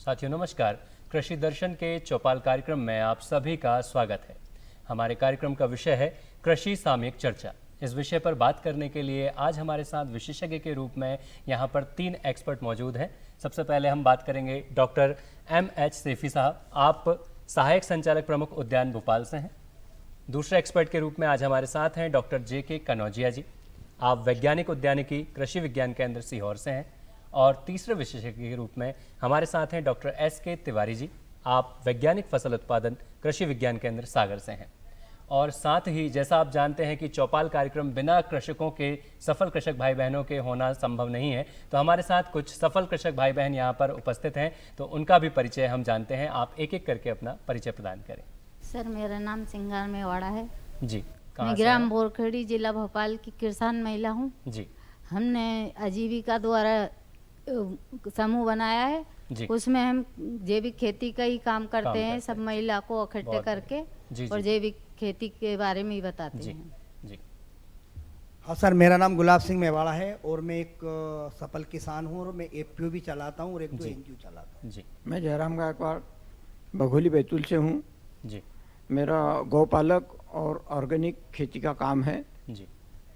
साथियों नमस्कार। कृषि दर्शन के चौपाल कार्यक्रम में आप सभी का स्वागत है। हमारे कार्यक्रम का विषय है कृषि सामयिक चर्चा। इस विषय पर बात करने के लिए आज हमारे साथ विशेषज्ञ के रूप में यहाँ पर 3 एक्सपर्ट मौजूद हैं। सबसे पहले हम बात करेंगे डॉक्टर M.H. सेफी साहब। आप सहायक संचालक प्रमुख उद्यान भोपाल से हैं। दूसरे एक्सपर्ट के रूप में आज हमारे साथ हैं डॉक्टर J.K. कनौजिया जी। आप वैज्ञानिक उद्यानिकी कृषि विज्ञान केंद्र सीहोर से हैं। और तीसरे विशेषज्ञ के रूप में हमारे साथ हैं डॉक्टर S.K. तिवारी जी। आप वैज्ञानिक फसल उत्पादन कृषि विज्ञान केंद्र सागर से हैं। और साथ ही जैसा आप जानते हैं कि चौपाल कार्यक्रम बिना कृषकों के सफल कृषक भाई बहनों के होना संभव नहीं है, तो हमारे साथ कुछ सफल कृषक भाई बहन यहाँ पर उपस्थित हैं, तो उनका भी परिचय हम जानते हैं। आप एक एक करके अपना परिचय प्रदान करें। सर, मेरा नाम सिंगार मेवाड़ा है जी। मैं ग्राम बोरखेड़ी जिला भोपाल की किसान महिला हूँ जी। हमने आजीविका द्वारा समूह बनाया है जी। उसमें हम जैविक खेती का ही काम करते हैं। सब महिला को इकट्ठे करके और जैविक खेती के बारे में ही बताते हैं। जी। हाँ सर, मेरा नाम गुलाब सिंह मेवाड़ा है और मैं एक सफल किसान हूँ और मैं एफपीओ भी चलाता हूँ और एक दो एनजीओ चलाता हूँ। जी। मैं जयराम गायकवाड़ बघोली बैतूल से हूँ। जी। मेरा गौपालक और ऑर्गेनिक खेती का काम है। जी।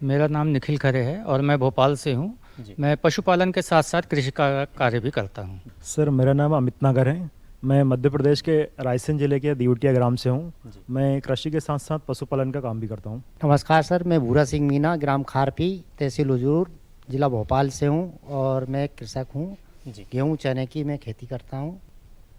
मेरा नाम निखिल खरे है और मैं भोपाल से हूँ। मैं पशुपालन के साथ साथ कृषि का कार्य भी करता हूँ। सर, मेरा नाम अमित नागर है। मैं मध्य प्रदेश के रायसेन जिले के दिवटिया ग्राम से हूँ। मैं कृषि के साथ साथ पशुपालन का काम भी करता हूँ। नमस्कार सर, मैं भूरा सिंह मीना ग्राम खारपी तहसील उजूर जिला भोपाल से हूँ और मैं कृषक हूँ। गेहूँ चने की मैं खेती करता हूँ।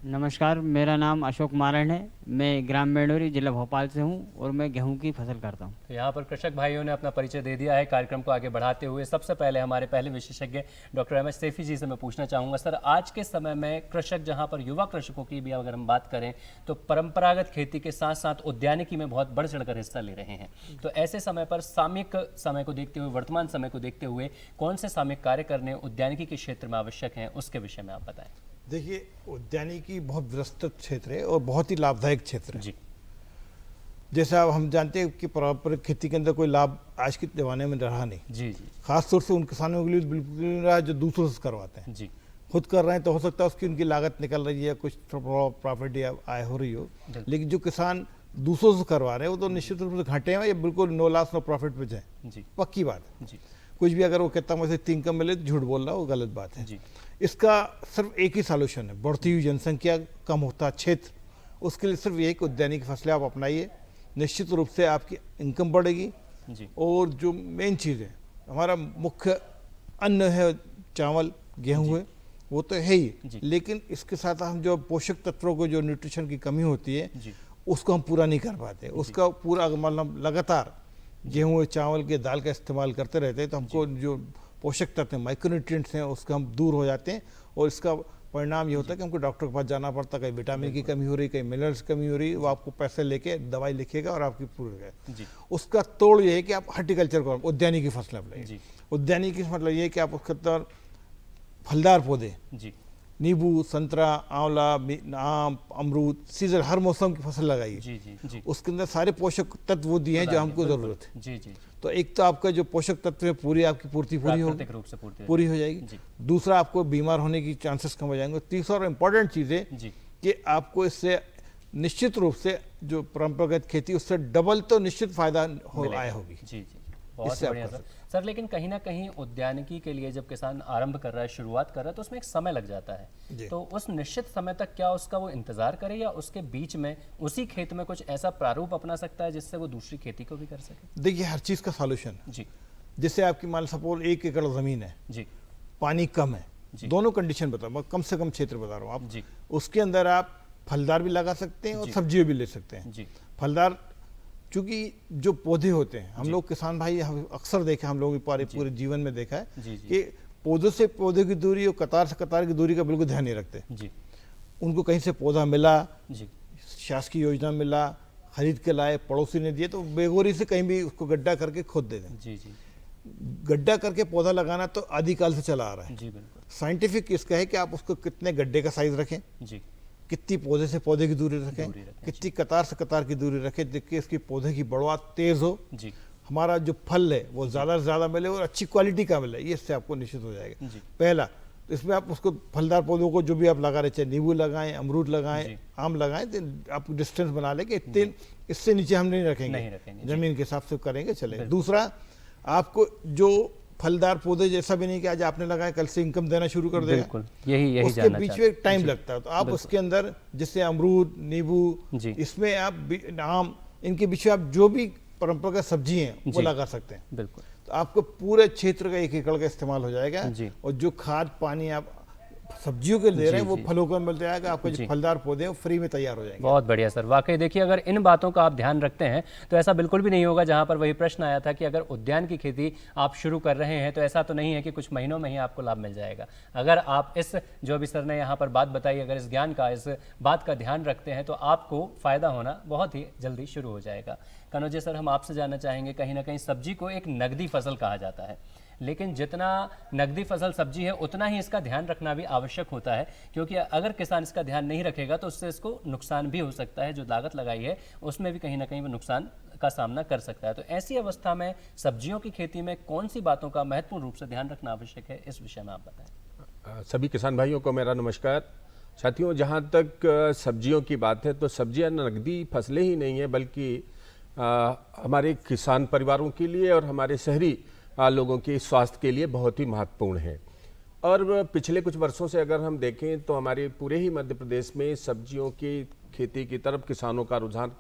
नमस्कार, मेरा नाम अशोक मारण है। मैं ग्राम मेंढोरी जिला भोपाल से हूँ और मैं गेहूं की फसल करता हूँ। तो यहाँ पर कृषक भाइयों ने अपना परिचय दे दिया है। कार्यक्रम को आगे बढ़ाते हुए सबसे पहले हमारे पहले विशेषज्ञ डॉक्टर M.H. सेफी जी से मैं पूछना चाहूँगा। सर, आज के समय में कृषक, जहाँ पर युवा कृषकों की भी अगर हम बात करें तो परंपरागत खेती के साथ साथ उद्यानिकी में बहुत बढ़ चढ़कर हिस्सा ले रहे हैं, तो ऐसे समय पर सामयिक समय को देखते हुए, वर्तमान समय को देखते हुए कौन से सामयिक कार्य करने उद्यानिकी के क्षेत्र में आवश्यक हैं, उसके विषय में आप बताएं। देखिए, उद्यानिकी बहुत विस्तृत क्षेत्र है और बहुत ही लाभदायक क्षेत्र है। जी। जैसा हम जानते हैं कि पारंपरिक खेती के अंदर कोई लाभ आज के जमाने में रहा नहीं। जी। जी। खासतौर से उन किसानों के लिए बिल्कुल नहीं रहा जो दूसरों से करवाते हैं। जी। खुद कर रहे हैं तो हो सकता है उसकी उनकी लागत निकल रही है, कुछ प्रॉफिट या आय हो रही हो, लेकिन जो किसान दूसरों से करवा रहे हैं वो तो निश्चित रूप से घाटे हैं या बिल्कुल नो लॉस नो प्रॉफिट पे जाए। पक्की बात है। जी। कुछ भी अगर वो कहता मुझे 3 कम मिले तो झूठ बोल रहा है, वो गलत बात है। जी। इसका सिर्फ एक ही सॉल्यूशन है, बढ़ती हुई जनसंख्या, कम होता क्षेत्र, उसके लिए सिर्फ एक उद्यानिक फसलें आप अपनाइए, निश्चित रूप से आपकी इनकम बढ़ेगी। जी। और जो मेन चीज़ है, हमारा मुख्य अन्न है चावल, गेहूँ है, वो तो है ही, लेकिन इसके साथ हम जो पोषक तत्वों को, जो न्यूट्रिशन की कमी होती है, उसको हम पूरा नहीं कर पाते। उसका पूरा मतलब लगातार गेहूँ चावल के दाल का इस्तेमाल करते रहते हैं तो हमको जो पोषक तत्व हैं, माइक्रोन्यूट्रिएंट्स हैं, उसका हम दूर हो जाते हैं और इसका परिणाम ये होता है कि हमको डॉक्टर के पास जाना पड़ता है। कहीं विटामिन की कमी हो रही, कहीं मिनरल्स की कमी हो रही, वो आपको पैसे लेके दवाई लिखेगा और आपकी पूरी हो जाए। उसका तोड़ ये है कि आप हॉर्टिकल्चर को, उद्यानिकी फसलें अपनाइए। उद्यानिकी मतलब ये है कि आप उसके अंदर फलदार पौधे, नींबू, संतरा, आंवला, आम, अमरूद, सीजन हर मौसम की फसल लगाइए। उसके अंदर सारे पोषक तत्व वो दिए हैं जो हमको जरूरत है। जी। तो एक तो आपका जो पोषक तत्व है पूरी आपकी पूरी हो जाएगी। दूसरा, आपको बीमार होने की चांसेस कम हो जाएंगे। तीसरा और इम्पोर्टेंट चीज़ है कि आपको इससे निश्चित रूप से जो परंपरागत खेती, उससे डबल तो निश्चित फायदा आय होगी। जी। बहुत बढ़िया सर, लेकिन कहीं ना कहीं उद्यानिकी के लिए जब किसान आरंभ कर रहा है, शुरुआत कर रहा है, तो उसमें एक समय लग जाता है। तो उस निश्चित समय तक क्या उसका वो इंतजार करे या उसके बीच में उसी खेत में कुछ ऐसा प्रारूप अपना सकता है जिससे वो दूसरी खेती को भी कर सके? देखिए, हर चीज़ का सॉल्यूशन जी। जैसे आपकी मान सपोज 1 एकड़ ज़मीन है जी, पानी कम है, दोनों कंडीशन बता रहा हूँ, कम से कम क्षेत्र बता रहा हूँ आप जी। उसके अंदर आप फलदार भी लगा सकते हैं और सब्जियां भी ले सकते हैं जी। फलदार, चूंकि जो पौधे होते हैं, हम लोग किसान भाई अक्सर देखे, हम लोग पूरे जीवन में देखा है कि पौधों से पौधे की दूरी और कतार से कतार की दूरी का बिल्कुल ध्यान नहीं रखते जी। उनको कहीं से पौधा मिला जी, शासकीय योजना मिला, खरीद के लाए, पड़ोसी ने दिए, तो बेगोरी से कहीं भी उसको गड्ढा करके खोद दे दें जी। गड्ढा करके पौधा लगाना तो आदिकाल से चला आ रहा है जी। बिल्कुल साइंटिफिक इसका है कि आप उसको कितने गड्ढे का साइज रखें जी, कितनी पौधे से पौधे की दूरी रखें, कितनी कतार से कतार की दूरी रखें, जिससे इसकी पौधे की बढ़वात तेज हो जी, हमारा जो फल है वो ज़्यादा से ज़्यादा मिले और अच्छी क्वालिटी का मिले, ये इससे आपको निश्चित हो जाएगा। पहला तो इसमें आप उसको फलदार पौधों को जो भी आप लगा रहे, चाहे नींबू लगाएं, अमरूद लगाएं, आम लगाएं, तो आप डिस्टेंस बना लें कि इतने इससे नीचे हम नहीं रखेंगे, जमीन के हिसाब से करेंगे, चलेगा। दूसरा, आपको जो फलदार पौधे जैसा भी नहीं कि आज आपने लगाया कल से इनकम देना शुरू कर देगा, बिल्कुल यही उसके बीच में टाइम लगता है। तो आप उसके अंदर जैसे अमरूद, नींबू, इसमें आप आम, इनके बीच में आप जो भी परंपरागत सब्जी हैं वो लगा सकते हैं। बिल्कुल। तो आपको पूरे क्षेत्र का 1 एकड़ का इस्तेमाल हो जाएगा, और जो खाद पानी आप सब्जियों के ले रहे हैं वो फलों को मिल जाएगा, आपको जो फलदार पौधे हैं वो फ्री में तैयार हो जाएंगे। बहुत बढ़िया सर, वाकई देखिए अगर इन बातों का आप ध्यान रखते हैं तो ऐसा बिल्कुल भी नहीं होगा। जहां पर वही प्रश्न आया था कि अगर उद्यान की खेती आप शुरू कर रहे हैं तो ऐसा तो नहीं है कि कुछ महीनों में ही आपको लाभ मिल जाएगा। अगर आप इस जो अभी सर ने यहाँ पर बात बताई, अगर इस ज्ञान का, इस बात का ध्यान रखते हैं तो आपको फ़ायदा होना बहुत ही जल्दी शुरू हो जाएगा। कनौजिया सर, हम आपसे जानना चाहेंगे, कहीं ना कहीं सब्जी को एक नकदी फसल कहा जाता है, लेकिन जितना नकदी फसल सब्जी है उतना ही इसका ध्यान रखना भी आवश्यक होता है, क्योंकि अगर किसान इसका ध्यान नहीं रखेगा तो उससे इसको नुकसान भी हो सकता है। जो लागत लगाई है उसमें भी कहीं ना कहीं वो नुकसान का सामना कर सकता है। तो ऐसी अवस्था में सब्जियों की खेती में कौन सी बातों का महत्वपूर्ण रूप से ध्यान रखना आवश्यक है, इस विषय में आप बताएं। सभी किसान भाइयों को मेरा नमस्कार। साथियों, जहाँ तक सब्जियों की बात है तो सब्जियाँ नकदी फसलें ही नहीं है, बल्कि हमारे किसान परिवारों के लिए और हमारे शहरी लोगों के स्वास्थ्य के लिए बहुत ही महत्वपूर्ण है। और पिछले कुछ वर्षों से अगर हम देखें तो हमारे पूरे ही मध्य प्रदेश में सब्जियों की खेती की तरफ किसानों का रुझान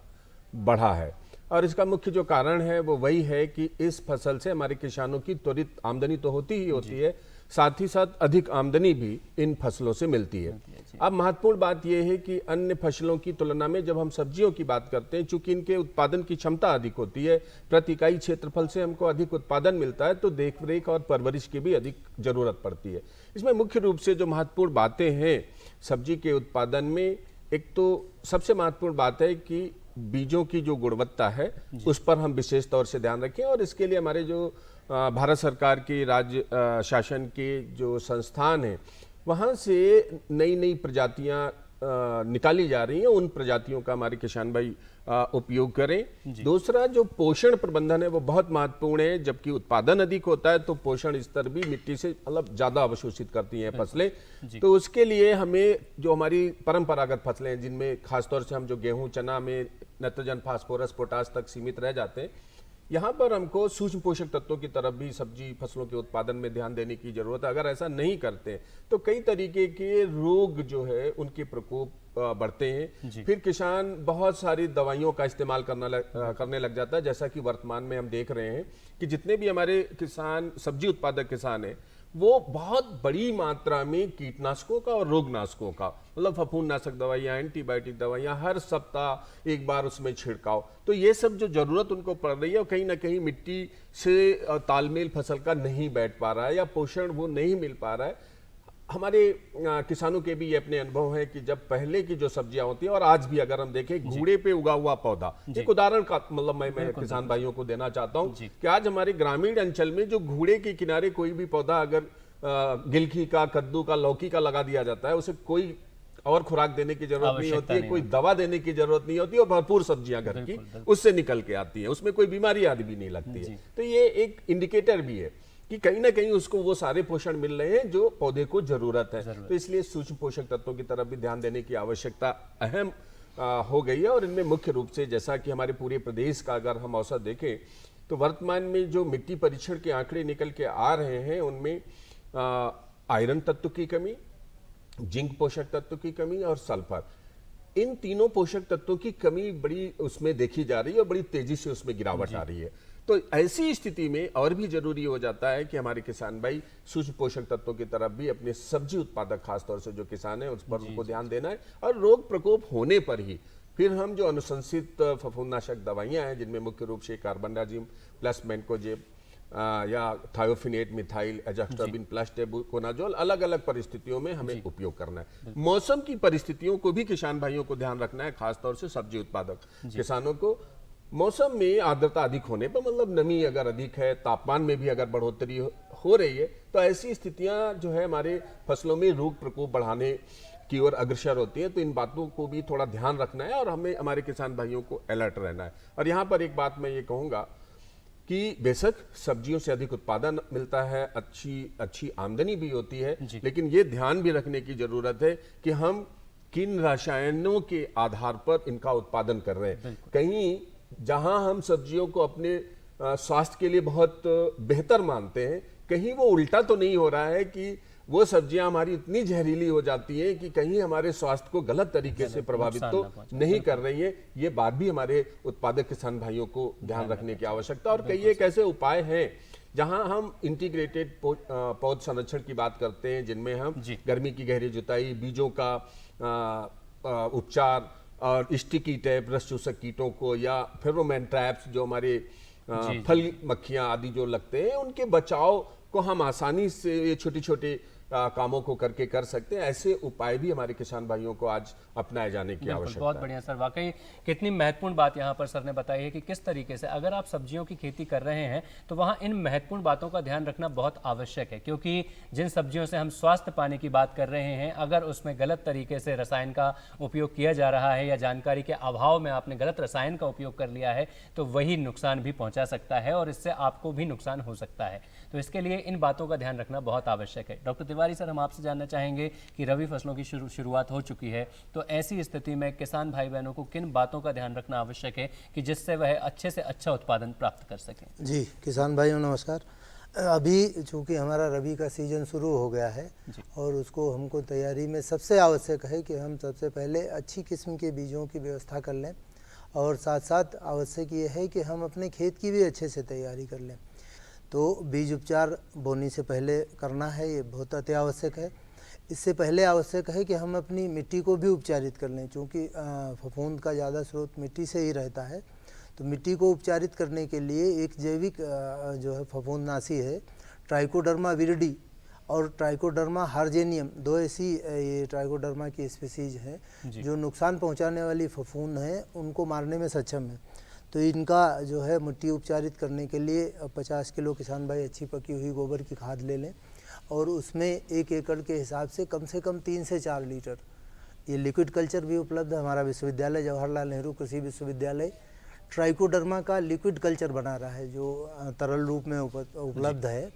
बढ़ा है, और इसका मुख्य जो कारण है वो वही है कि इस फसल से हमारे किसानों की त्वरित आमदनी तो होती ही होती है, साथ ही साथ अधिक आमदनी भी इन फसलों से मिलती है। अब महत्वपूर्ण बात यह है कि अन्य फसलों की तुलना में जब हम सब्जियों की बात करते हैं, चूंकि इनके उत्पादन की क्षमता अधिक होती है, प्रति इकाई क्षेत्रफल से हमको अधिक उत्पादन मिलता है, तो देखरेख और परवरिश की भी अधिक जरूरत पड़ती है। इसमें मुख्य रूप से जो महत्वपूर्ण बातें हैं सब्जी के उत्पादन में, एक तो सबसे महत्वपूर्ण बात है कि बीजों की जो गुणवत्ता है उस पर हम विशेष तौर से ध्यान रखें, और इसके लिए हमारे जो भारत सरकार की राज्य शासन के जो संस्थान हैं वहाँ से नई नई प्रजातियाँ निकाली जा रही हैं, उन प्रजातियों का हमारे किसान भाई उपयोग करें। दूसरा, जो पोषण प्रबंधन है वो बहुत महत्वपूर्ण है। जबकि उत्पादन अधिक होता है तो पोषण स्तर भी मिट्टी से मतलब ज़्यादा अवशोषित करती हैं फसलें, तो उसके लिए हमें जो हमारी परंपरागत फसलें हैं, जिनमें खासतौर से हम जो गेहूँ चना में नाइट्रोजन, फास्फोरस, पोटास तक सीमित रह जाते हैं, यहाँ पर हमको सूक्ष्म पोषक तत्वों की तरफ भी सब्जी फसलों के उत्पादन में ध्यान देने की जरूरत है। अगर ऐसा नहीं करते तो कई तरीके के रोग जो है उनके प्रकोप बढ़ते हैं, फिर किसान बहुत सारी दवाइयों का इस्तेमाल करने लग जाता है। जैसा कि वर्तमान में हम देख रहे हैं कि जितने भी हमारे किसान, सब्जी उत्पादक किसान हैं, वो बहुत बड़ी मात्रा में कीटनाशकों का और रोगनाशकों का, मतलब फफूंदनाशक दवाइयाँ, एंटीबायोटिक दवाइयाँ हर सप्ताह एक बार उसमें छिड़काव, तो ये सब जो जरूरत उनको पड़ रही है, कहीं ना कहीं मिट्टी से तालमेल फसल का नहीं बैठ पा रहा है या पोषण वो नहीं मिल पा रहा है। हमारे किसानों के भी ये अपने अनुभव है कि जब पहले की जो सब्जियां होती है और आज भी अगर हम देखें घूड़े पे उगा हुआ पौधा, एक उदाहरण का मतलब मैं किसान भाइयों को देना चाहता हूं कि आज हमारे ग्रामीण अंचल में जो घूड़े के किनारे कोई भी पौधा अगर गिलकी का, कद्दू का, लौकी का लगा दिया जाता है, उसे कोई और खुराक देने की जरूरत नहीं होती है, कोई दवा देने की जरूरत नहीं होती, और भरपूर सब्जियां घर की उससे निकल के आती है, उसमें कोई बीमारी आदि भी नहीं लगती है। तो ये एक इंडिकेटर भी है कि कहीं ना कहीं उसको वो सारे पोषण मिल रहे हैं जो पौधे को जरूरत है। तो इसलिए सूक्ष्म पोषक तत्वों की तरफ भी ध्यान देने की आवश्यकता अहम हो गई है। और इनमें मुख्य रूप से जैसा कि हमारे पूरे प्रदेश का अगर हम औसत देखें तो वर्तमान में जो मिट्टी परीक्षण के आंकड़े निकल के आ रहे हैं उनमें आयरन तत्व की कमी, जिंक पोषक तत्व की कमी और सल्फर, इन तीनों पोषक तत्वों की कमी बड़ी उसमें देखी जा रही है और बड़ी तेजी से उसमें गिरावट आ रही है। तो ऐसी स्थिति में और भी जरूरी हो जाता है कि हमारे किसान भाई सूक्ष्म पोषक तत्वों की तरफ भी अपने सब्जी उत्पादक खासतौर से जो किसान है उस पर उनको ध्यान देना है, और रोग प्रकोप होने पर ही फिर हम जो अनुशंसित फफूंदनाशक दवाइयां हैं जिनमें मुख्य रूप से कार्बनडाजिम प्लस मैंकोजेब या थायोफिनेट मिथाइल एजास्ट्राबिन प्लस टेबुकोनाजोल अलग अलग परिस्थितियों में हमें उपयोग करना है। मौसम की परिस्थितियों को भी किसान भाइयों को ध्यान रखना है, खासतौर से सब्जी उत्पादक किसानों को। मौसम में आर्द्रता अधिक होने पर, मतलब नमी अगर अधिक है, तापमान में भी अगर बढ़ोतरी हो रही है, तो ऐसी स्थितियां जो है हमारे फसलों में रोग प्रकोप बढ़ाने की ओर अग्रसर होती है। तो इन बातों को भी थोड़ा ध्यान रखना है और हमें हमारे किसान भाइयों को अलर्ट रहना है। और यहाँ पर एक बात मैं ये कहूँगा कि बेशक सब्जियों से अधिक उत्पादन मिलता है, अच्छी आमदनी भी होती है, लेकिन ये ध्यान भी रखने की जरूरत है कि हम किन रसायनों के आधार पर इनका उत्पादन कर रहे हैं। कहीं जहां हम सब्जियों को अपने स्वास्थ्य के लिए बहुत बेहतर मानते हैं, कहीं वो उल्टा तो नहीं हो रहा है कि वो सब्जियां हमारी इतनी जहरीली हो जाती हैं कि कहीं हमारे स्वास्थ्य को गलत तरीके से प्रभावित तो नहीं कर रही है। ये बात भी हमारे उत्पादक किसान भाइयों को ध्यान रखने की आवश्यकता। और कई एक ऐसे उपाय हैं जहां हम इंटीग्रेटेड पौध संरक्षण की बात करते हैं, जिनमें हम गर्मी की गहरी जुताई, बीजों का उपचार और स्टिकी टैप, रस चूसक कीटों को, या फेरोमोन ट्रैप्स जो हमारे फल मक्खियां आदि जो लगते हैं, उनके बचाव को हम आसानी से ये छोटे छोटे कामों को करके कर सकते हैं। ऐसे उपाय भी हमारे किसान भाइयों को आज अपनाए जाने की आवश्यकता है। बहुत बढ़िया सर, वाकई कितनी महत्वपूर्ण बात यहाँ पर सर ने बताई है कि किस तरीके से अगर आप सब्जियों की खेती कर रहे हैं तो वहाँ इन महत्वपूर्ण बातों का ध्यान रखना बहुत आवश्यक है, क्योंकि जिन सब्जियों से हम स्वास्थ्य पाने की बात कर रहे हैं, अगर उसमें गलत तरीके से रसायन का उपयोग किया जा रहा है या जानकारी के अभाव में आपने गलत रसायन का उपयोग कर लिया है, तो वही नुकसान भी पहुँचा सकता है और इससे आपको भी नुकसान हो सकता है। तो इसके लिए इन बातों का ध्यान रखना बहुत आवश्यक है। डॉक्टर तिवारी सर, हम आपसे जानना चाहेंगे कि रबी फसलों की शुरुआत हो चुकी है, तो ऐसी स्थिति में किसान भाई बहनों को किन बातों का ध्यान रखना आवश्यक है कि जिससे वह अच्छे से अच्छा उत्पादन प्राप्त कर सकें? जी, किसान भाइयों नमस्कार। अभी चूंकि हमारा रबी का सीजन शुरू हो गया है और उसको हमको तैयारी में सबसे आवश्यक है कि हम सबसे पहले अच्छी किस्म के बीजों की व्यवस्था कर लें, और साथ साथ आवश्यक ये है कि हम अपने खेत की भी अच्छे से तैयारी कर लें। तो बीज उपचार बोनी से पहले करना है, ये बहुत अति आवश्यक है। इससे पहले आवश्यक है कि हम अपनी मिट्टी को भी उपचारित कर लें, क्योंकि फफूंद का ज़्यादा स्रोत मिट्टी से ही रहता है। तो मिट्टी को उपचारित करने के लिए एक जैविक जो है फफूंदनाशी है, ट्राइकोडर्मा विरिडी और ट्राइकोडर्मा हार्जेनियम, दो ऐसी ये ट्राइकोडर्मा की स्पीसीज हैं जो नुकसान पहुंचाने वाली फफूंद हैं उनको मारने में सक्षम है। तो इनका जो है मिट्टी उपचारित करने के लिए 50 किलो किसान भाई अच्छी पकी हुई गोबर की खाद ले लें, और उसमें 1 एकड़ के हिसाब से कम 3 से 4 लीटर, ये लिक्विड कल्चर भी उपलब्ध है। हमारा विश्वविद्यालय जवाहरलाल नेहरू कृषि विश्वविद्यालय ट्राइकोडर्मा का लिक्विड कल्चर बना रहा है, जो तरल रूप में उपलब्ध है।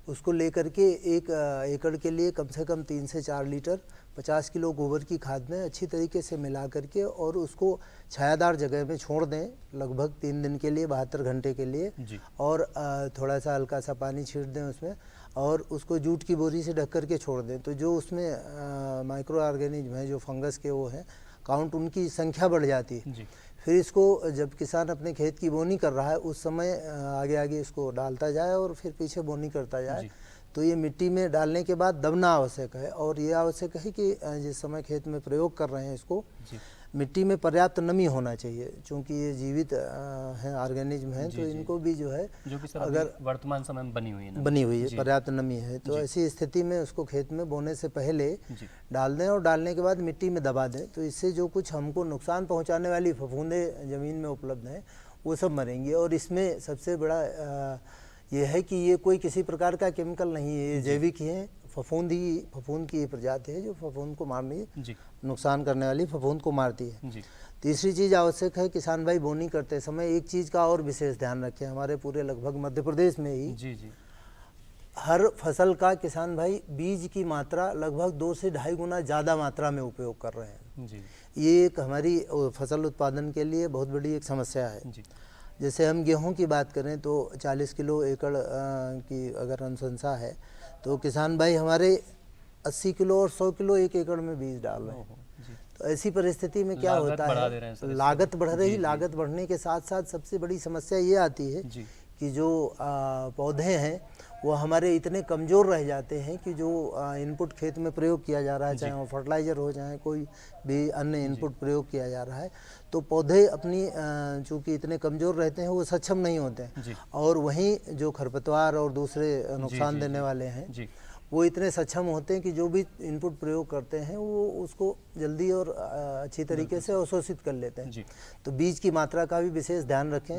उसको लेकर के 1 एकड़ के लिए कम से कम 3 से 4 लीटर 50 किलो गोबर की खाद में अच्छी तरीके से मिला करके और उसको छायादार जगह में छोड़ दें लगभग 3 दिन के लिए, 72 घंटे के लिए, और थोड़ा सा हल्का सा पानी छीट दें उसमें, और उसको जूट की बोरी से ढक करके छोड़ दें। तो जो उसमें माइक्रो ऑर्गेनिज्म है, जो फंगस के वो हैं, काउंट उनकी संख्या बढ़ जाती है। फिर इसको जब किसान अपने खेत की बोनी कर रहा है उस समय आगे आगे इसको डालता जाए और फिर पीछे बोनी करता जाए। तो ये मिट्टी में डालने के बाद दबना आवश्यक है, और ये आवश्यक है कि जिस समय खेत में प्रयोग कर रहे हैं इसको मिट्टी में पर्याप्त नमी होना चाहिए, क्योंकि ये जीवित हैं, ऑर्गेनिज्म हैं, तो इनको भी जो है जो कि सर अगर वर्तमान समय में बनी हुई है पर्याप्त नमी है, तो ऐसी स्थिति में उसको खेत में बोने से पहले डाल दें और डालने के बाद मिट्टी में दबा दें। तो इससे जो कुछ हमको नुकसान पहुंचाने वाली फफूंदे ज़मीन में उपलब्ध हैं वो सब मरेंगी। और इसमें सबसे बड़ा ये है कि ये कोई किसी प्रकार का केमिकल नहीं है, ये जैविक ही है। फफूंद की प्रजाति है जो फफूंद को मारनी, नुकसान करने वाली फफूंद को मारती है। तीसरी चीज़ आवश्यक है, किसान भाई बोनी करते समय एक चीज़ का और विशेष ध्यान रखें। हमारे पूरे लगभग मध्य प्रदेश में ही हर फसल का किसान भाई बीज की मात्रा लगभग 2 से 2.5 गुना ज़्यादा मात्रा में उपयोग कर रहे हैं। ये एक हमारी फसल उत्पादन के लिए बहुत बड़ी एक समस्या है। जैसे हम गेहूं की बात करें तो 40 किलो एकड़ की अगर अनुशंसा है, तो किसान भाई हमारे 80 किलो और 100 किलो 1 एकड़ में बीज डाल रहे हैं। तो ऐसी परिस्थिति में क्या होता है, लागत बढ़ रही, लागत बढ़ने के साथ साथ सबसे बड़ी समस्या ये आती है कि जो पौधे हैं वो हमारे इतने कमज़ोर रह जाते हैं कि जो इनपुट खेत में प्रयोग किया जा रहा है, चाहे वो फर्टिलाइज़र हो, चाहे कोई भी अन्य इनपुट प्रयोग किया जा रहा है, तो पौधे अपनी चूँकि इतने कमज़ोर रहते हैं वो सक्षम नहीं होते हैं। और वहीं जो खरपतवार और दूसरे नुकसान देने वाले हैं वो इतने सक्षम होते हैं कि जो भी इनपुट प्रयोग करते हैं वो उसको जल्दी और अच्छी तरीके से अवशोषित कर लेते हैं। तो बीज की मात्रा का भी विशेष ध्यान रखें।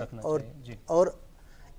और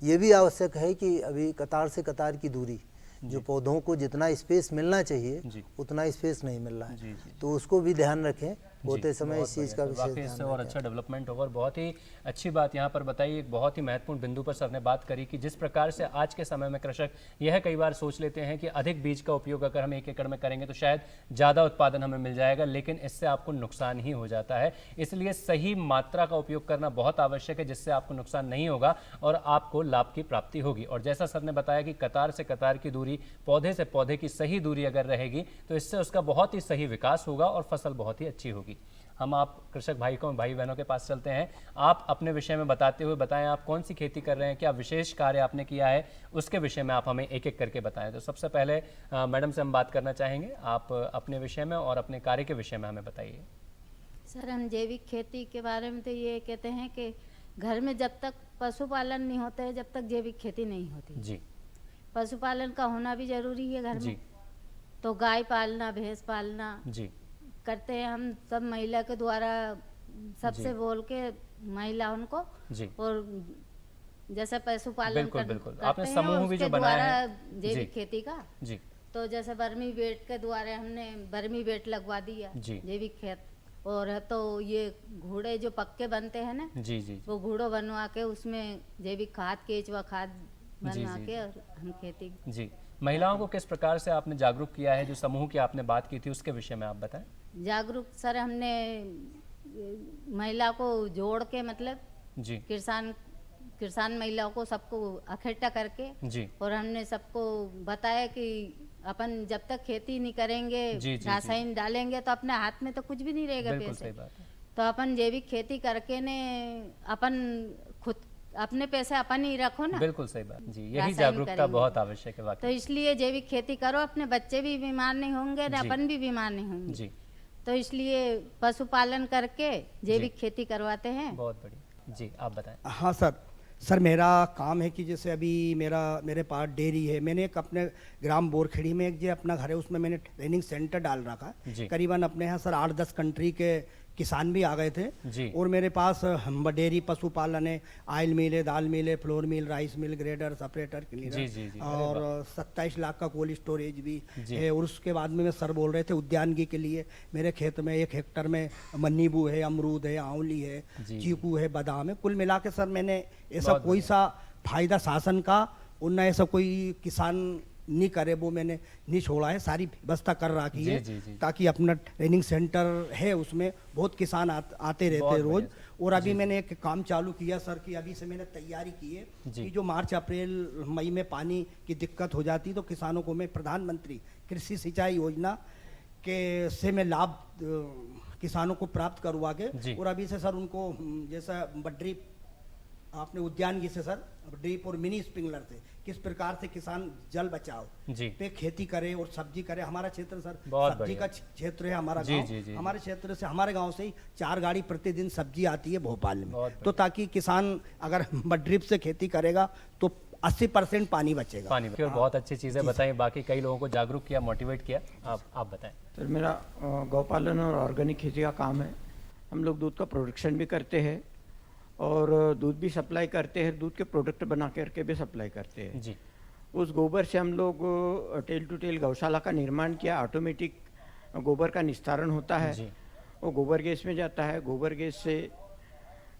ये भी आवश्यक है कि अभी कतार से कतार की दूरी, जो पौधों को जितना स्पेस मिलना चाहिए उतना स्पेस नहीं मिल रहा है, तो उसको भी ध्यान रखें। होते समय इस चीज़ का विशेष वाकई ध्यान इससे और अच्छा डेवलपमेंट होगा। और बहुत ही अच्छी बात यहाँ पर बताई, एक बहुत ही महत्वपूर्ण बिंदु पर सर ने बात करी कि जिस प्रकार से आज के समय में कृषक यह कई बार सोच लेते हैं कि अधिक बीज का उपयोग अगर हम 1 एकड़ में करेंगे तो शायद ज़्यादा उत्पादन हमें मिल जाएगा, लेकिन इससे आपको नुकसान ही हो जाता है। इसलिए सही मात्रा का उपयोग करना बहुत आवश्यक है, जिससे आपको नुकसान नहीं होगा और आपको लाभ की प्राप्ति होगी। और जैसा सर ने बताया कि कतार से कतार की दूरी, पौधे से पौधे की सही दूरी अगर रहेगी तो इससे उसका बहुत ही सही विकास होगा और फसल बहुत ही अच्छी होगी। हम आप कृषक भाई बहनों के पास चलते हैं। आप अपने विषय में बताते हुए बताएं, आप कौन सी खेती कर रहे हैं, क्या विशेष कार्य आपने किया है, उसके विषय में आप हमें एक एक करके बताएं। तो सबसे पहले मैडम से हम बात करना चाहेंगे, आप अपने विषय में और अपने कार्य के विषय में हमें बताइए। सर, हम जैविक खेती के बारे में तो ये कहते हैं कि घर में जब तक पशुपालन नहीं होता है, जब तक जैविक खेती नहीं होती जी। पशुपालन का होना भी जरूरी है घर जी। में। तो गाय पालना, भैंस पालना जी करते हैं हम सब महिला के द्वारा, सबसे बोल के महिला उनको जी। और जैसे पशुपालन बिल्कुल बिल्कुल, करते आपने हैं समूह भी जो बनाया है जैविक खेती का। जी तो जैसे बर्मी बेट के द्वारा हमने बर्मी बेट लगवा दिया जी। जैविक खेत। और तो ये घोड़े जो पक्के बनते हैं ना, जी जी वो घोड़ो बनवा के उसमें जैविक खाद, केचुआ खाद बनवा के और हम खेती। जी। महिलाओं को किस प्रकार से आपने जागरूक किया है, जो समूह की आपने बात की थी उसके विषय में आप बताएं। जागरूक सर, हमने महिला को जोड़ के, मतलब जी किसान महिलाओं को सबको इकट्ठा करके जी। और हमने सबको बताया कि अपन जब तक खेती नहीं करेंगे, जी, जी, रासायनिक डालेंगे तो अपने हाथ में तो कुछ भी नहीं रहेगा बिल्कुल सही पैसे। बात है। तो अपन जैविक खेती करके ने अपन खुद अपने पैसे अपन ही रखो ना। बिल्कुल सही बात जी, यही रासायनिक जागरूकता करेंगे। बहुत आवश्यक है तो वाकई। इसलिए जैविक खेती करो, अपने बच्चे भी बीमार नहीं होंगे ना जी। अपन भी बीमार नहीं होंगे। जी तो इसलिए पशुपालन करके जैविक खेती करवाते हैं। बहुत बढ़िया जी, आप बताएं। हाँ सर, मेरा काम है कि जैसे अभी मेरे पास डेयरी है। मैंने एक अपने ग्राम बोरखेड़ी में एक जो अपना घर है उसमें मैंने ट्रेनिंग सेंटर डाल रखा। जी। करीबन अपने यहाँ सर 8-10 कंट्री के किसान भी आ गए थे। जी। और मेरे पास डेयरी पशुपालन है, ऑयल मिल है, दाल मिल है, flour mill, rice mill, grader, separator, cleaner. जी, जी, जी। और 27 लाख का कोल्ड स्टोरेज भी जी। है। और उसके बाद में सर बोल रहे थे उद्यानिकी के लिए मेरे खेत में 1 हेक्टर में नींबू है, अमरूद है, आंवली है, जी। चीकू है, बादाम है। कुल मिला के सर मैंने ऐसा बहुत कोई सा फायदा शासन का और न ऐसा कोई किसान नहीं करे वो मैंने नहीं छोड़ा है। सारी व्यवस्था कर रखी है जी, जी, जी। ताकि अपना ट्रेनिंग सेंटर है, उसमें बहुत किसान आते रहते बहुत हैं रोज। बढ़िया। और अभी मैंने एक काम चालू किया सर कि अभी से मैंने तैयारी की है जी। कि जो मार्च अप्रैल मई में पानी की दिक्कत हो जाती तो किसानों को मैं प्रधानमंत्री कृषि सिंचाई योजना के से मैं लाभ किसानों को प्राप्त करवा जी। के। और अभी से सर उनको जैसा ड्रिप आपने उद्यानिकी से सर ड्रिप और मिनी स्प्रिंकलर से किस प्रकार से किसान जल बचाओ जी। पे खेती करे और सब्जी करे। हमारा क्षेत्र सर बहुत सब्जी बढ़िया। का क्षेत्र है हमारा जी, गांव। जी, जी, हमारे क्षेत्र से हमारे गांव से ही 4 गाड़ी प्रतिदिन सब्जी आती है भोपाल में। बहुत तो ताकि किसान अगर ड्रिप से खेती करेगा तो 80% पानी बचेगा। पानी और बहुत अच्छी चीज़ें बताई, बाकी कई लोगों को जागरूक किया, मोटिवेट किया। आप बताएं। सर मेरा गौपालन और ऑर्गेनिक खेती का काम है। हम लोग दूध का प्रोडक्शन भी करते हैं और दूध भी सप्लाई करते हैं, दूध के प्रोडक्ट बना करके भी सप्लाई करते हैं जी। उस गोबर से हम लोग टेल टू टेल गौशाला का निर्माण किया। ऑटोमेटिक गोबर का निस्तारण होता है, जी। वो गोबर गैस में जाता है। गोबर गैस से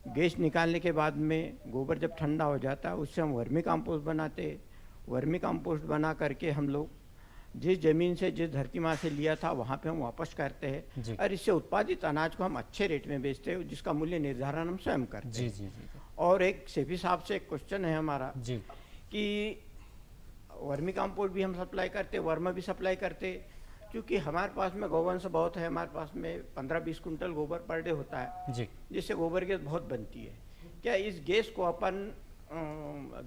गैस निकालने के बाद में गोबर जब ठंडा हो जाता है उससे हम वर्मी कंपोस्ट बनाते हैं। वर्मी कंपोस्ट बना करके हम लोग जिस ज़मीन से, जिस धरती माँ से लिया था वहाँ पे हम वापस करते जी। हैं और इससे उत्पादित अनाज को हम अच्छे रेट में बेचते हैं, जिसका मूल्य निर्धारण हम स्वयं करते जी हैं। जी जी और एक सेफी साहब से एक क्वेश्चन है हमारा जी। कि वर्मी कंपोस्ट भी हम सप्लाई करते, वर्मा भी सप्लाई करते, क्योंकि हमारे पास में गौवंश बहुत है। हमारे पास में 15-20 कुंटल गोबर पर डे होता है, जी। जिससे गोबर गैस बहुत बनती है। क्या इस गैस को अपन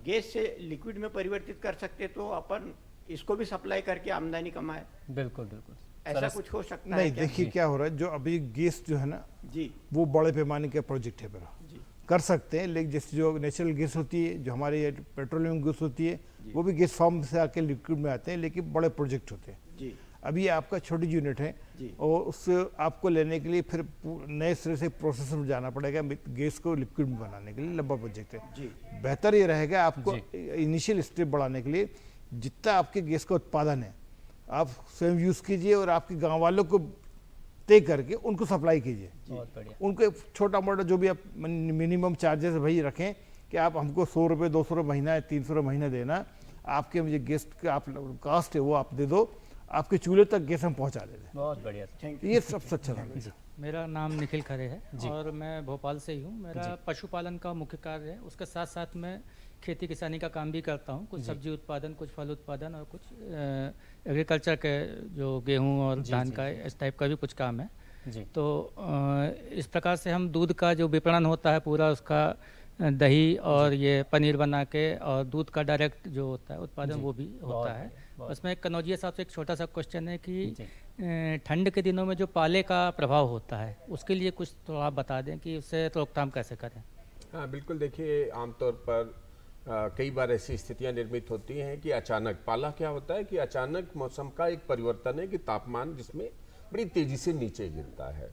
गैस से लिक्विड में परिवर्तित कर सकते तो अपन इसको भी सप्लाई करके आमदनी कमाए? बिल्कुल बिल्कुल। ऐसा कुछ हो सकता नहीं, है क्या? देखिए क्या हो रहा है, जो अभी गैस जो है ना जी वो बड़े पैमाने का प्रोजेक्ट है मेरा। जी कर सकते हैं, लेकिन जैसे जो नेचुरल गैस होती है, जो हमारी पेट्रोलियम गैस होती है, वो भी गैस फॉर्म से आके लिक्विड में आते हैं, लेकिन बड़े प्रोजेक्ट होते हैं। जी अभी आपका छोटी यूनिट है जी। और उससे आपको लेने के लिए फिर नए सिरे से प्रोसेस में जाना पड़ेगा गैस को लिक्विड में बनाने के लिए। लंबा प्रोजेक्ट है। जी बेहतर ये रहेगा आपको इनिशियल स्टेप बढ़ाने के लिए जितना आपके गैस का उत्पादन है आप स्वयं यूज़ कीजिए और आपके गांव वालों को तय करके उनको सप्लाई कीजिए। बहुत बढ़िया। उनको छोटा मोटा जो भी आप मिनिमम चार्जेस भाई रखें कि आप हमको 100 रुपये 200 रुपये महीना या 300 रुपये महीना देना, आपके मुझे गेस्ट का आप कास्ट है वो आप दे दो, आपके चूल्हे तक गैस हम पहुंचा देते हैं। बहुत बढ़िया। ये सबसे अच्छा था। मेरा नाम निखिल खरे है और मैं भोपाल से ही हूँ। मेरा पशुपालन का मुख्य कार्य है, उसके साथ साथ मैं खेती किसानी का काम भी करता हूँ। कुछ सब्जी उत्पादन, कुछ फल उत्पादन और कुछ एग्रीकल्चर के जो गेहूँ और धान का इस टाइप का भी कुछ काम है जी। तो इस प्रकार से हम दूध का जो विपणन होता है पूरा, उसका दही और ये पनीर बना के और दूध का डायरेक्ट जो होता है उत्पादन वो भी होता है। उसमें एक कनौजिया साहब से एक छोटा सा क्वेश्चन है कि ठंड के दिनों में जो पाले का प्रभाव होता है उसके लिए कुछ तो आप बता दें कि उससे रोकथाम कैसे करें। हाँ बिल्कुल, देखिए आमतौर पर कई बार ऐसी स्थितियां निर्मित होती हैं कि अचानक, पाला क्या होता है कि अचानक मौसम का एक परिवर्तन है कि तापमान जिसमें बड़ी तेजी से नीचे गिरता है,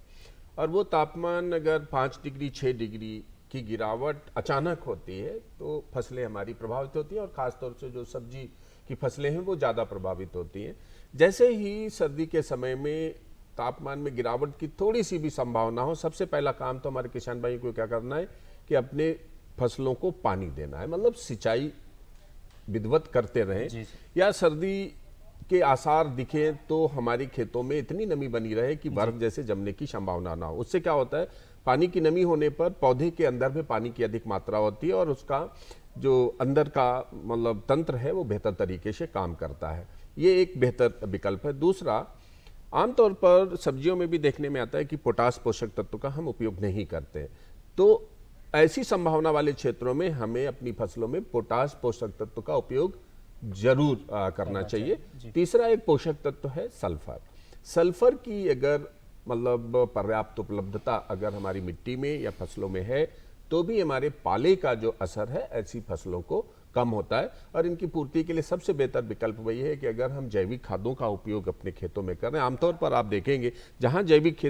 और वो तापमान अगर 5 डिग्री 6 डिग्री की गिरावट अचानक होती है तो फसलें हमारी प्रभावित होती हैं, और ख़ासतौर से जो सब्जी की फसलें हैं वो ज़्यादा प्रभावित होती हैं। जैसे ही सर्दी के समय में तापमान में गिरावट की थोड़ी सी भी संभावना हो, सबसे पहला काम तो हमारे किसान भाइयों को क्या करना है कि अपने फसलों को पानी देना है, मतलब सिंचाई विधिवत करते रहें, या सर्दी के आसार दिखे तो हमारे खेतों में इतनी नमी बनी रहे कि बर्फ जैसे जमने की संभावना ना हो। उससे क्या होता है, पानी की नमी होने पर पौधे के अंदर में पानी की अधिक मात्रा होती है और उसका जो अंदर का मतलब तंत्र है वो बेहतर तरीके से काम करता है। ये एक बेहतर विकल्प है। दूसरा, आमतौर पर सब्जियों में भी देखने में आता है कि पोटास पोषक तत्व का हम उपयोग नहीं करते, तो ऐसी संभावना वाले क्षेत्रों में हमें अपनी फसलों में पोटास पोषक तत्व का उपयोग जरूर करना चाहिए। तीसरा एक पोषक तत्व है सल्फर। सल्फर की अगर मतलब पर्याप्त उपलब्धता अगर हमारी मिट्टी में या फसलों में है तो भी हमारे पाले का जो असर है ऐसी फसलों को कम होता है, और इनकी पूर्ति के लिए सबसे बेहतर विकल्प वही है कि अगर हम जैविक खादों का उपयोग अपने खेतों में करें। आमतौर पर आप देखेंगे जहां जैविक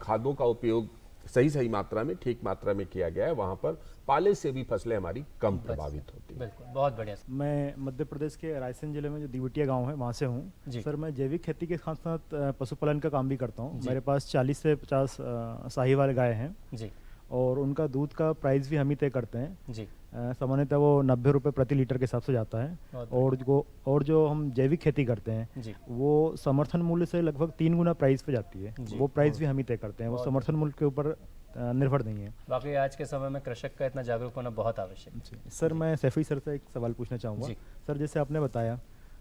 खादों का उपयोग सही मात्रा में, ठीक मात्रा में किया गया है, वहां पर पाले से भी फसलें हमारी कम प्रभावित होती हैं। बिल्कुल, बहुत बढ़िया। मैं मध्य प्रदेश के रायसेन जिले में जो दिवटिया गांव है वहाँ से हूँ। सर मैं जैविक खेती के साथ साथ पशुपालन का काम भी करता हूँ। मेरे पास 40 से 50 साहीवाल गाय हैं जी, और उनका दूध का प्राइस भी हम ही तय करते हैं जी। सामान्यतः वो 90 रुपये प्रति लीटर के हिसाब से जाता है, और जो हम जैविक खेती करते हैं वो समर्थन मूल्य से लगभग 3 गुना प्राइस पे जाती है। वो प्राइस भी हम ही तय करते हैं, वो समर्थन मूल्य के ऊपर निर्भर नहीं है। बाकी आज के समय में कृषक का इतना जागरूक होना बहुत आवश्यक है। सर मैं सैफी सर से एक सवाल पूछना चाहूँगा। सर जैसे आपने बताया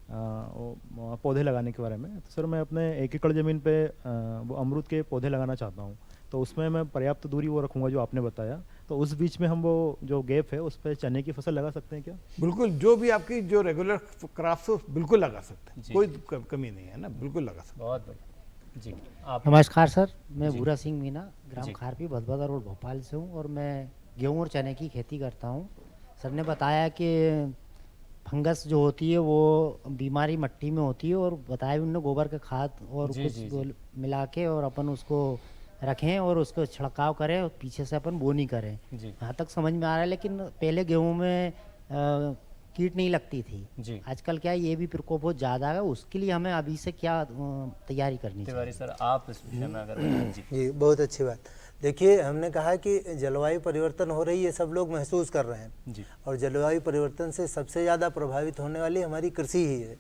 पौधे लगाने के बारे में, तो सर मैं अपने 1 एकड़ ज़मीन पे वो अमरूद के पौधे लगाना चाहता हूँ, तो उसमें मैं पर्याप्त दूरी वो रखूँगा जो आपने बताया, तो उस बीच में हम वो जो गैप है उस पर चने की फसल लगा सकते हैं क्या? बिल्कुल, जो भी आपकी जो रेगुलर क्रॉप्स हो बिल्कुल लगा सकते हैं, कोई कमी नहीं है ना, बिल्कुल लगा सकते हैं। बहुत बढ़िया जी। आप नमस्कार सर, मैं भूरा सिंह मीना, ग्राम खारपी, भदभदा रोड, भोपाल से हूँ, और मैं गेहूँ और चने की खेती करता हूँ। सर ने बताया कि फंगस जो होती है वो बीमारी मिट्टी में होती है, और बताया उन्होंने गोबर का खाद और कुछ मिला के और अपन उसको रखें और उसको छिड़काव करें और पीछे से अपन बोनी करें। यहाँ तक समझ में आ रहा है, लेकिन पहले गेहूं में कीट नहीं लगती थी, आजकल क्या ये भी प्रकोप बहुत ज़्यादा है, उसके लिए हमें अभी से क्या तैयारी करनी चाहिए? सर आप इस विषय में अगर जी बहुत अच्छी बात। देखिए हमने कहा कि जलवायु परिवर्तन हो रही है, सब लोग महसूस कर रहे हैं जी। और जलवायु परिवर्तन से सबसे ज़्यादा प्रभावित होने वाली हमारी कृषि ही है।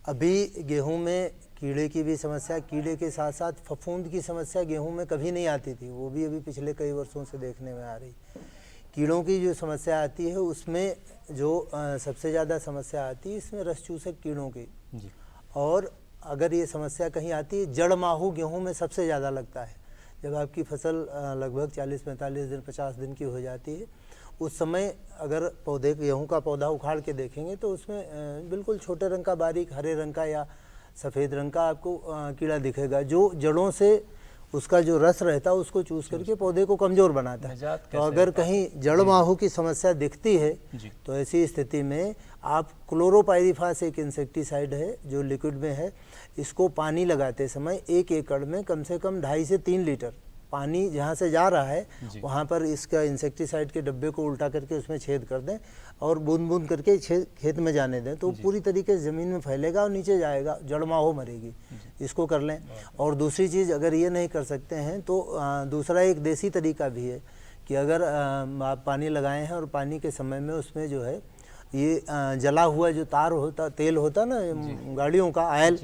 अभी गेहूं में कीड़े की भी समस्या, कीड़े के साथ साथ फफूंद की समस्या गेहूं में कभी नहीं आती थी, वो भी अभी पिछले कई वर्षों से देखने में आ रही। कीड़ों की जो समस्या आती है उसमें जो सबसे ज़्यादा समस्या आती है इसमें रस चूसक कीड़ों की जी। और अगर ये समस्या कहीं आती है, जड़ माहू गेहूं में सबसे ज़्यादा लगता है। जब आपकी फसल लगभग 40-45 दिन 50 दिन की हो जाती है, उस समय अगर पौधे गेहूं का पौधा उखाड़ के देखेंगे तो उसमें बिल्कुल छोटे रंग का, बारीक हरे रंग का या सफ़ेद रंग का आपको कीड़ा दिखेगा, जो जड़ों से उसका जो रस रहता है उसको चूस करके पौधे को कमज़ोर बनाता है। तो अगर कहीं जड़ माहू की समस्या दिखती है तो ऐसी स्थिति में आप क्लोरोपाइरिफास एक इंसेक्टिसाइड है जो लिक्विड में है, इसको पानी लगाते समय 1 एकड़ में कम से कम 2.5 से 3 लीटर पानी जहाँ से जा रहा है वहाँ पर इसका इंसेक्टिसाइड के डब्बे को उल्टा करके उसमें छेद कर दें और बूंद बूंद करके खेत में जाने दें, तो पूरी तरीके से ज़मीन में फैलेगा और नीचे जाएगा, जड़माहो मरेगी। इसको कर लें। और दूसरी चीज़, अगर ये नहीं कर सकते हैं तो दूसरा एक देसी तरीका भी है कि अगर आप पानी लगाए हैं और पानी के समय में उसमें जो है ये जला हुआ जो तार होता, तेल होता ना गाड़ियों का ऑयल,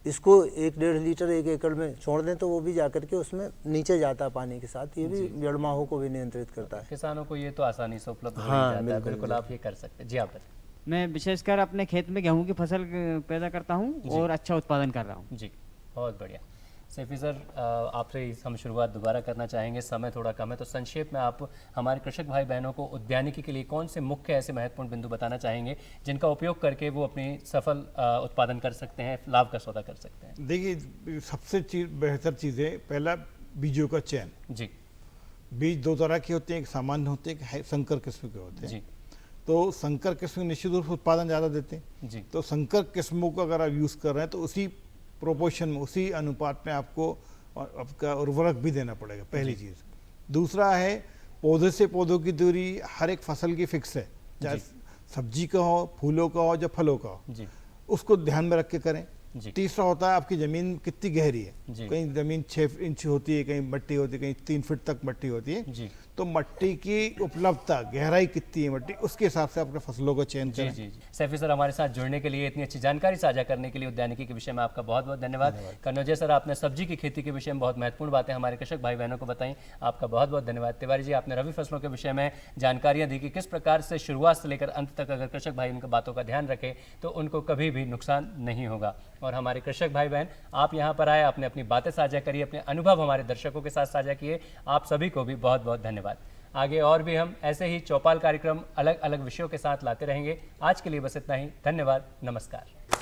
इसको 1-1.5 लीटर 1 एकड़ में छोड़ दें तो वो भी जाकर के उसमें नीचे जाता है पानी के साथ। ये भी जड़माहों को भी नियंत्रित करता है। किसानों को ये तो आसानी से उपलब्ध हो हाँ, जाता है। बिल्कुल आप ये कर सकते हैं। जी आप बताएं। मैं विशेषकर अपने खेत में गेहूं की फसल पैदा करता हूं और अच्छा उत्पादन कर रहा हूं। जी बहुत बढ़िया। सैफी सर, आपसे हम शुरुआत दोबारा करना चाहेंगे, समय थोड़ा कम है, तो संक्षेप में आप हमारे कृषक भाई बहनों को उद्यानिकी के लिए कौन से मुख्य ऐसे महत्वपूर्ण बिंदु बताना चाहेंगे जिनका उपयोग करके वो अपनी सफल उत्पादन कर सकते हैं, लाभ का सौदा कर सकते हैं? देखिए, सबसे बेहतर चीज़ है पहला बीजों का चयन। जी। बीज 2 तरह के होते हैं, एक सामान्य होते हैं, एक संकर किस्म के होते हैं। जी। तो संकर किस्म निश्चित रूप से उत्पादन ज़्यादा देते हैं। जी। तो संकर किस्मों को अगर आप यूज़ कर रहे हैं तो उसी प्रोपोर्शन में, उसी अनुपात में आपको आपका उर्वरक भी देना पड़ेगा, पहली चीज़। दूसरा है पौधे से पौधों की दूरी हर एक फसल की फिक्स है, चाहे सब्जी का हो, फूलों का हो या फलों का हो, उसको ध्यान में रख के करें। तीसरा होता है आपकी ज़मीन कितनी गहरी है। कहीं ज़मीन 6 इंच होती है, कहीं मट्टी होती है, कहीं 3 फीट तक मट्टी होती है। तो मट्टी की उपलब्धता, गहराई कितनी है मट्टी, उसके हिसाब से अपने फसलों का चयन करें। जी। सैफी सर, हमारे साथ जुड़ने के लिए, इतनी अच्छी जानकारी साझा करने के लिए उद्यानिकी के विषय में आपका बहुत बहुत धन्यवाद। कन्नौजिया सर, आपने सब्जी की खेती के विषय में बहुत महत्वपूर्ण बातें हमारे कृषक भाई बहनों को बताई, आपका बहुत बहुत धन्यवाद। तिवारी जी, आपने रबी फसलों के विषय में जानकारियाँ दी कि किस प्रकार से शुरुआत से लेकर अंत तक अगर कृषक भाई उनकी बातों का ध्यान रखें तो उनको कभी भी नुकसान नहीं होगा। और हमारे कृषक भाई बहन, आप यहाँ पर आए, आपने अपनी बातें साझा करी, अपने अनुभव हमारे दर्शकों के साथ साझा किए, आप सभी को भी बहुत बहुत धन्यवाद। आगे और भी हम ऐसे ही चौपाल कार्यक्रम अलग अलग विषयों के साथ लाते रहेंगे। आज के लिए बस इतना ही। धन्यवाद। नमस्कार।